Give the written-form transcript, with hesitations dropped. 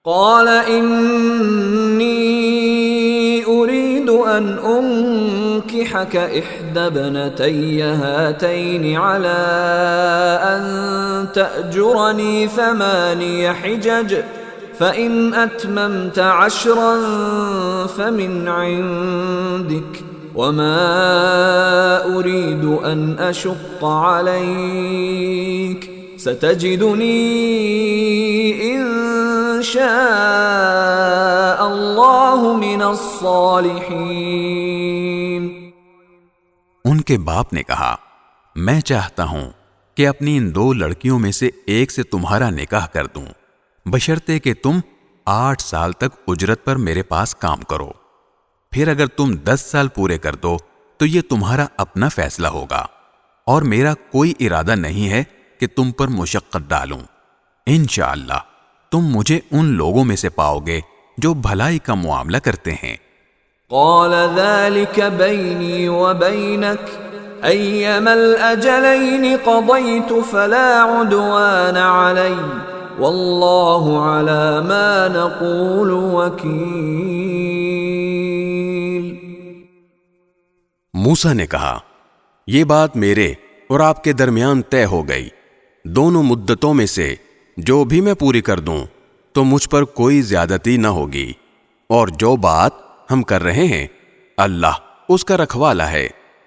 क़ाल इन्नी उरीदु अन उन्किहक इह्दा इब्नतय्य हातैनि अला अन तअजुरनी थमानिय हिजज फ़इन अत्ममत अशरन फ़मिन इंदिक वमा उरीदु अन अशुक्क अलैक सतजिदुनी इंशाअल्लाहु मिनस्सालिहीन। उनके बाप ने कहा, मैं चाहता हूं कि अपनी इन 2 लड़कियों में से एक से तुम्हारा निकाह कर दूं, बशर्ते कि तुम 8 साल तक उजरत पर मेरे पास काम करो। फिर अगर तुम 10 साल पूरे कर दो तो ये तुम्हारा अपना फैसला होगा, और मेरा कोई इरादा नहीं है कि तुम पर मुशक्कत डालूं। इंशाअल्लाह तुम मुझे उन लोगों में से पाओगे जो भलाई का मुआमला करते हैं। क़ाल ज़ालिक बैनी व बैनक अय्यमल अजलैनि क़ज़य्तु फ़ला उद्वान अलैय वल्लाहु अला मा नक़ूलु वकील। मूसा ने कहा, ये बात मेरे और आपके दरमियान तय हो गई। दोनों मुद्दतों में से जो भी मैं पूरी कर दूं तो मुझ पर कोई ज्यादती न होगी, और जो बात हम कर रहे हैं अल्लाह उसका रखवाला है।